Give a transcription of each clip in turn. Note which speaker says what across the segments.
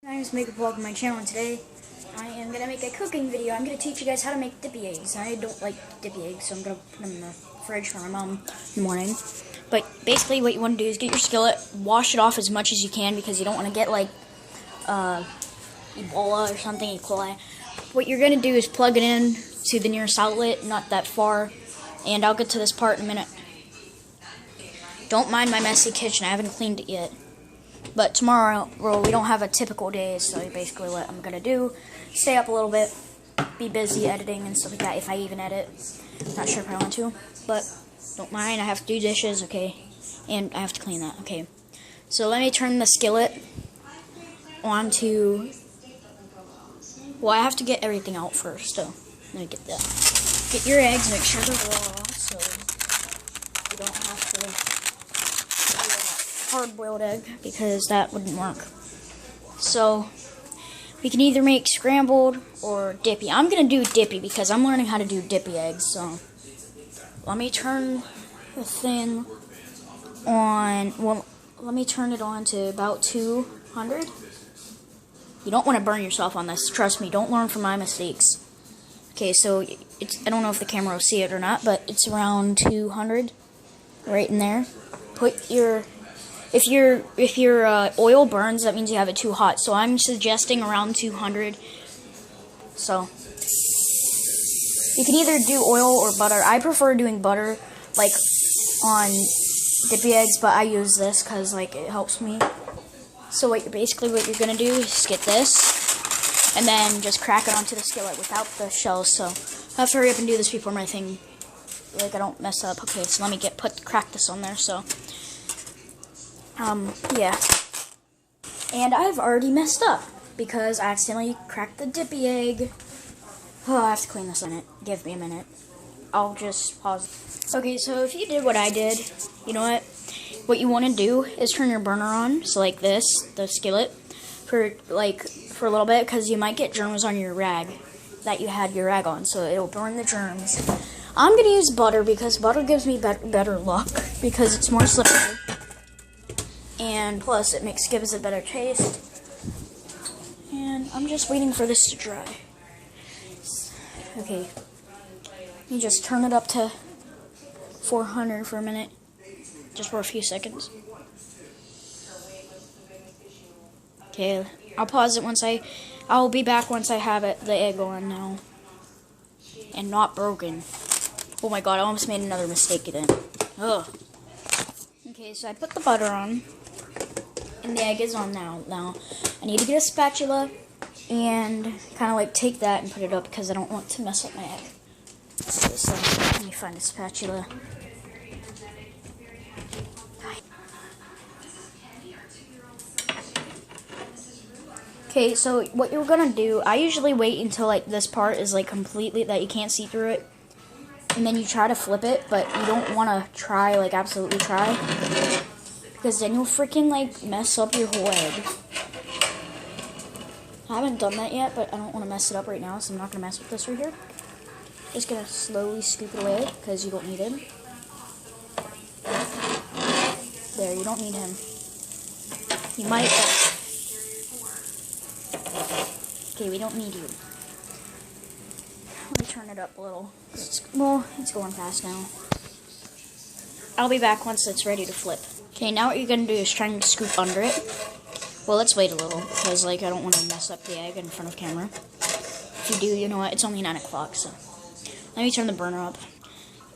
Speaker 1: My name is Minicoconut, welcome to my channel, and today I am going to make a cooking video. I'm going to teach you guys how to make dippy eggs. I don't like dippy eggs, so I'm going to put them in the fridge for my mom in the morning. But basically what you want to do is get your skillet, wash it off as much as you can because you don't want to get like Ebola or something, E. coli. What you're going to do is plug it in to the nearest outlet, not that far, and I'll get to this part in a minute. Don't mind my messy kitchen, I haven't cleaned it yet. But tomorrow, well, we don't have a typical day, so basically what I'm going to do, stay up a little bit, be busy editing and stuff like that, if I even edit. Not sure if I want to, but don't mind, I have to do dishes, okay, and I have to clean that, okay. So let me turn the skillet onto, well, I have to get everything out first, so let me get that. Get your eggs, make sure they're raw, so you don't have to hard-boiled egg, because that wouldn't work. So we can either make scrambled or dippy. I'm gonna do dippy because I'm learning how to do dippy eggs. So let me turn the thing on. Well, let me turn it on to about 200. You don't want to burn yourself on this. Trust me. Don't learn from my mistakes. Okay, so I don't know if the camera will see it or not, but it's around 200, right in there. Put your If your oil burns, that means you have it too hot. So I'm suggesting around 200. So you can either do oil or butter. I prefer doing butter, like on dippy eggs, but I use this because like it helps me. So basically what you're gonna do is get this, and then just crack it onto the skillet without the shells. So I have to hurry up and do this before my thing, like I don't mess up. Okay, so let me crack this on there. So. Yeah. And I've already messed up because I accidentally cracked the dippy egg. Oh, I have to clean this on it. Give me a minute. I'll just pause. Okay, so if you did what I did, you know what? What you want to do is turn your burner on, so like this, the skillet, for a little bit, because you might get germs on your rag that you had your rag on, so it'll burn the germs. I'm going to use butter because butter gives me better luck because it's more slippery. And plus, it gives it a better taste. And I'm just waiting for this to dry. Okay. Let me just turn it up to 400 for a minute. Just for a few seconds. Okay, I'll pause it I'll be back once I have the egg on now. And not broken. Oh my god, I almost made another mistake then. Ugh. Okay, so I put the butter on. And the egg is on now. I need to get a spatula and kind of like take that and put it up because I don't want to mess up my egg. So let me find a spatula. Okay, so what you're gonna do, I usually wait until like this part is like completely, that you can't see through it. And then you try to flip it, but you don't want to try, like absolutely try. Because then you'll freaking like mess up your whole egg. I haven't done that yet, but I don't want to mess it up right now, so I'm not going to mess with this right here. Just going to slowly scoop it away, because you don't need him. There, you don't need him. You might. Okay, we don't need you. Let me turn it up a little. It's going fast now. I'll be back once it's ready to flip. Okay, now what you're going to do is try and scoop under it. Well, let's wait a little, because like I don't want to mess up the egg in front of camera. If you do, you know what, it's only 9 o'clock, so. Let me turn the burner up.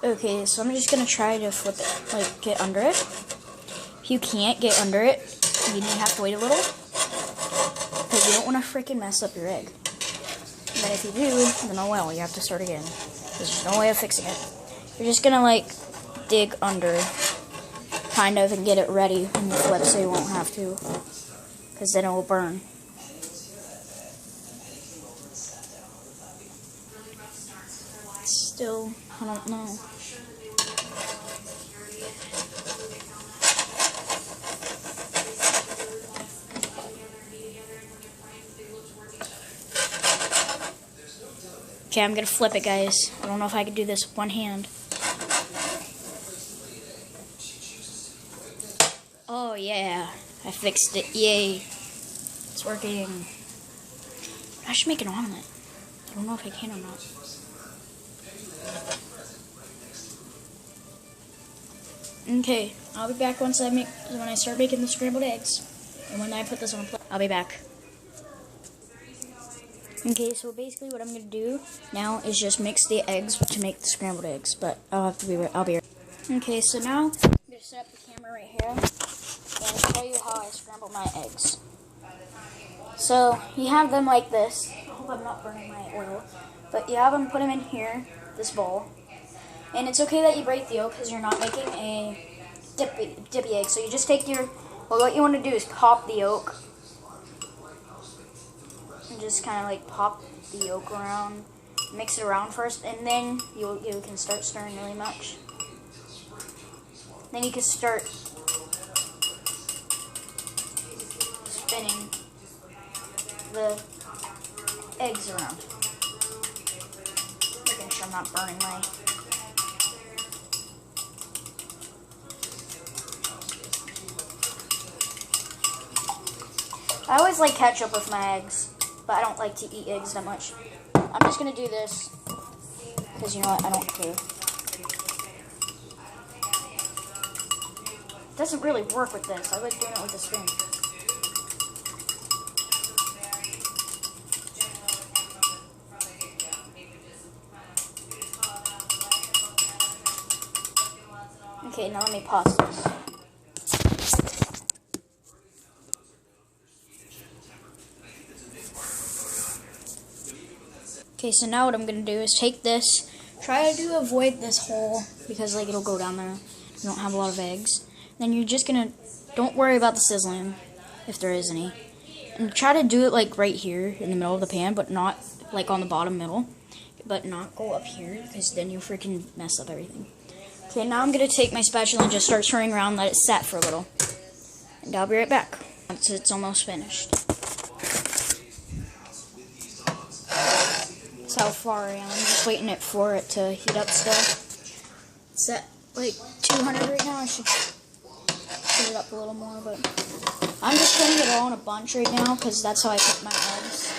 Speaker 1: Okay, so I'm just going to try to flip it, like get under it. If you can't get under it, you may have to wait a little, because you don't want to freaking mess up your egg. And then if you do, then oh well, you have to start again. There's no way of fixing it. You're just going to like dig under kind of and get it ready when you flip so you won't have to, because then it will burn. Still, I don't know. Okay, I'm gonna flip it, guys. I don't know if I can do this with one hand. Oh yeah, I fixed it, yay. It's working. I should make an omelet. I don't know if I can or not. Okay, I'll be back when I start making the scrambled eggs. And when I put this on a plate, I'll be back. Okay, so basically what I'm going to do now is just mix the eggs to make the scrambled eggs. But I'll be right. Okay, so now I'm going to set up the camera right here and show you how I scramble my eggs. So you have them like this. I hope I'm not burning my oil. But you have them, put them in here, this bowl. And it's okay that you break the yolk because you're not making a dippy egg. So you just take what you want to do is pop the yolk. And just kind of like pop the yolk around. Mix it around first. And then you can start stirring really much. Then you can start spinning the eggs around. Making sure I'm not burning my... I always like ketchup with my eggs, but I don't like to eat eggs that much. I'm just going to do this, because you know what, I don't care. It doesn't really work with this. I like doing it with a spoon. Okay, now let me pause this. Okay, so now what I'm going to do is take this, try to avoid this hole, because like it'll go down there. You don't have a lot of eggs. Then you're just going to, don't worry about the sizzling, if there is any. And try to do it like right here in the middle of the pan, but not like on the bottom middle. But not go up here, because then you freaking mess up everything. Okay, now I'm going to take my spatula and just start turning around, let it set for a little. And I'll be right back once it's almost finished. That's how far I am. I'm just waiting for it to heat up still. It's at like 200 right now. I should heat it up a little more, but I'm just putting it all in a bunch right now because that's how I cook my eggs.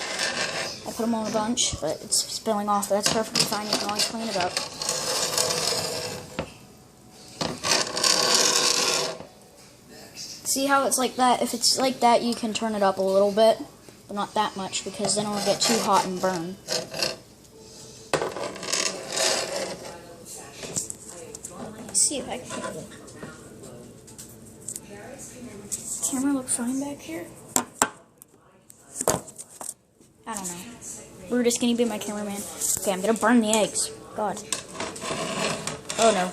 Speaker 1: I put them all in a bunch, but it's spilling off, but that's perfectly fine. You can always clean it up. See how it's like that? If it's like that, you can turn it up a little bit, but not that much, because then it'll get too hot and burn. Let's see if I can. Camera look fine back here? I don't know. Brutus, can you be my cameraman? Okay, I'm gonna burn the eggs. God. Oh no.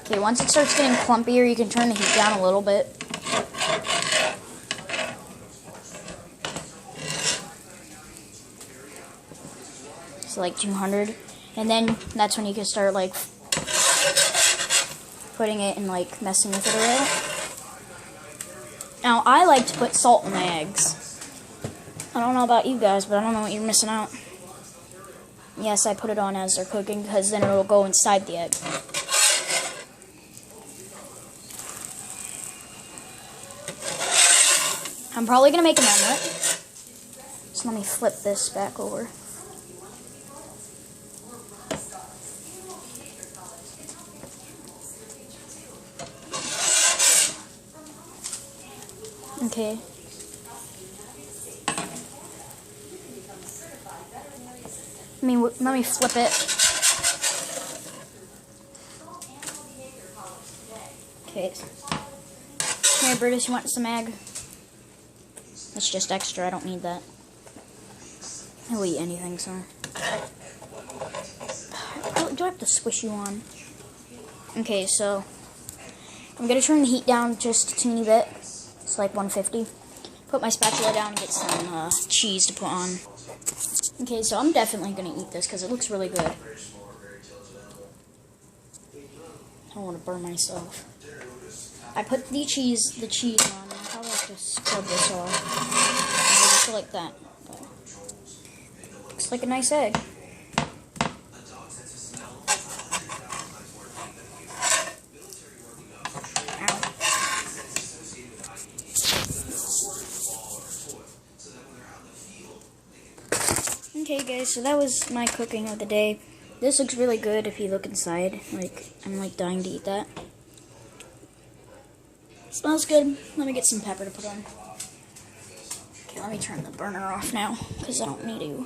Speaker 1: Okay, once it starts getting clumpier, you can turn the heat down a little bit. So like 200. And then that's when you can start like putting it and like messing with it a little. Now, I like to put salt in my eggs. I don't know about you guys, but I don't know what you're missing out. Yes, I put it on as they're cooking because then it'll go inside the egg. I'm probably going to make an omelet. So let me flip this back over. Okay. Let me flip it. Okay. Here, Brutus, you want some egg? That's just extra, I don't need that. I'll eat anything, so. Do I have to squish you on? Okay, so I'm gonna turn the heat down just a teeny bit. It's like 150. Put my spatula down and get some cheese to put on. Okay, so I'm definitely gonna eat this because it looks really good. I don't want to burn myself. I put the cheese on. I'll probably have to scrub this off. Just like that. But looks like a nice egg. Okay guys, so that was my cooking of the day. This looks really good if you look inside. Like, I'm like dying to eat that. Smells good. Let me get some pepper to put on. Okay, let me turn the burner off now, because I don't need to anymore.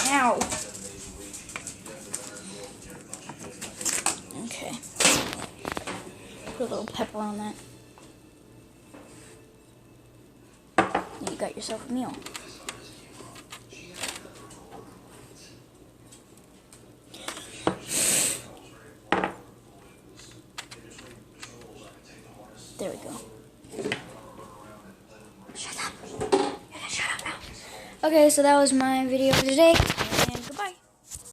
Speaker 1: Ow! Okay. Put a little pepper on that. And you got yourself a meal. There we go. Shut up. You can shut up now. Okay, so that was my video for today.